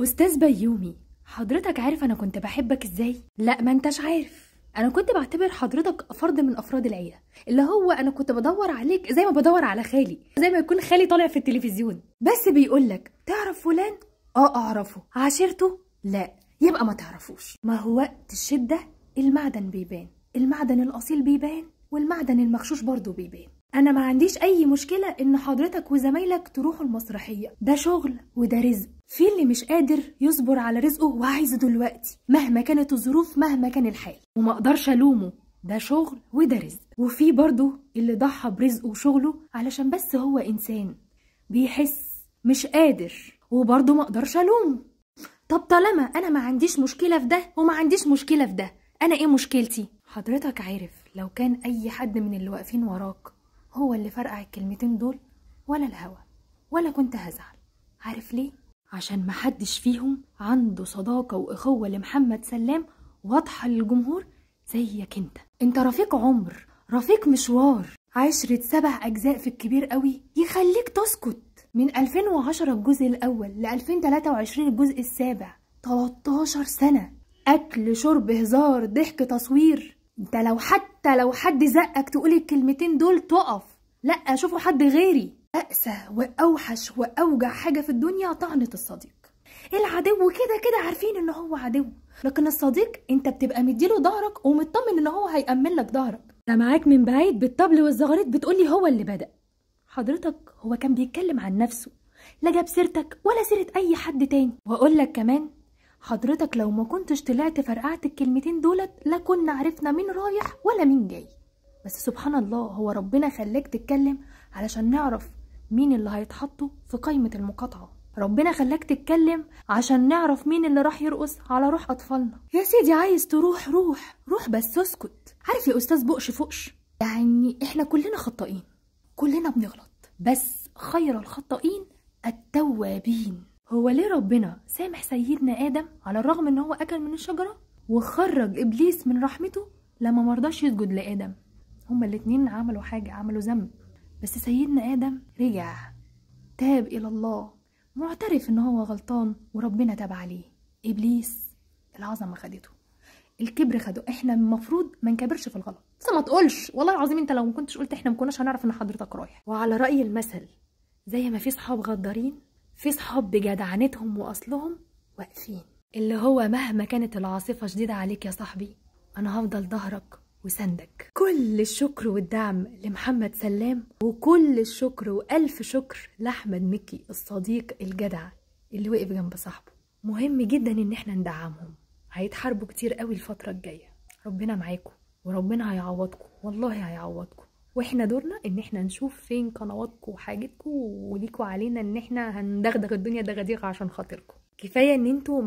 أستاذ بيومي، حضرتك عارف أنا كنت بحبك إزاي؟ لا، ما أنتش عارف. أنا كنت بعتبر حضرتك فرد من أفراد العيلة، اللي هو أنا كنت بدور عليك زي ما بدور على خالي، زي ما يكون خالي طالع في التلفزيون بس بيقولك تعرف فلان؟ أعرفه. عاشرته؟ لا، يبقى ما تعرفوش. ما هو وقت الشدة المعدن بيبان، المعدن الأصيل بيبان، والمعدن المغشوش برضه بيبان. أنا ما عنديش أي مشكلة إن حضرتك وزمايلك تروحوا المسرحية، ده شغل وده رزق. في اللي مش قادر يصبر على رزقه وعايزه دلوقتي مهما كانت الظروف، مهما كان الحال، وما اقدرش الومه، ده شغل وده رزق. وفي برضه اللي ضحى برزقه وشغله علشان بس هو انسان بيحس مش قادر، وبرضه ما اقدرش الومه. طب طالما انا ما عنديش مشكله في ده وما عنديش مشكله في ده، انا ايه مشكلتي؟ حضرتك عارف لو كان اي حد من اللي واقفين وراك هو اللي فرقع الكلمتين دول، ولا الهوا ولا كنت هزعل. عارف ليه؟ عشان محدش فيهم عنده صداقة وإخوة لمحمد سلام واضحة للجمهور زيك انت رفيق عمر، رفيق مشوار، 7 أجزاء في الكبير قوي يخليك تسكت. من 2010 الجزء الأول ل 2023 الجزء السابع، 13 سنة، أكل شرب هزار ضحك تصوير. انت لو حد زقك تقول الكلمتين دول تقف، لا اشوفوا حد غيري. أقسى وأوحش وأوجع حاجة في الدنيا طعنة الصديق. العدو كده كده عارفين إن هو عدو، لكن الصديق أنت بتبقى مديله ظهرك ومطمن إن هو هيأمن لك ظهرك. ده معاك من بعيد بالطبل والزغاريت بتقولي هو اللي بدأ. حضرتك هو كان بيتكلم عن نفسه، لا جاب سيرتك ولا سيرة أي حد تاني. وأقول لك كمان، حضرتك لو ما كنتش طلعت فرقعت الكلمتين دولت لا كنا عرفنا مين رايح ولا مين جاي. بس سبحان الله، هو ربنا خلاك تتكلم علشان نعرف مين اللي هيتحطوا في قائمة المقاطعة. ربنا خلاك تتكلم عشان نعرف مين اللي راح يرقص على روح أطفالنا. يا سيدي عايز تروح روح بس اسكت. عارف يا أستاذ بقش فقش، يعني احنا كلنا خطائين، كلنا بنغلط، بس خير الخطائين التوابين. هو ليه ربنا سامح سيدنا آدم على الرغم ان هو أكل من الشجرة، وخرج إبليس من رحمته لما مرضاش يسجد لآدم؟ هما الاتنين عملوا حاجة، عملوا ذنب، بس سيدنا آدم رجع تاب إلى الله معترف إن هو غلطان وربنا تاب عليه. إبليس العظمة خدته، الكبر خده. إحنا المفروض ما نكبرش في الغلط، بس ما تقولش والله العظيم أنت لو ما كنتش قلت إحنا ما كناش هنعرف إن حضرتك رايح. وعلى رأي المثل، زي ما في صحاب غدارين، في صحاب بجدعنتهم وأصلهم واقفين، اللي هو مهما كانت العاصفة شديدة عليك يا صاحبي أنا هفضل ظهرك وسندك. كل الشكر والدعم لمحمد سلام، وكل الشكر وألف شكر لأحمد مكي الصديق الجدع اللي وقف جنب صاحبه. مهم جدا ان احنا ندعمهم، هيتحاربوا كتير قوي الفترة الجاية. ربنا معاكم وربنا هيعوضكم، والله هيعوضكم. واحنا دورنا ان احنا نشوف فين قنواتكم وحاجتكم، وليكوا علينا ان احنا هندغدغ الدنيا دغاديغ عشان خاطركم. كفاية ان انتوا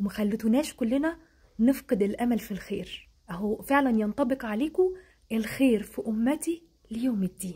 مخلتوناش كلنا نفقد الامل في الخير. اهو فعلا ينطبق عليكم الخير في امتي ليوم الدين.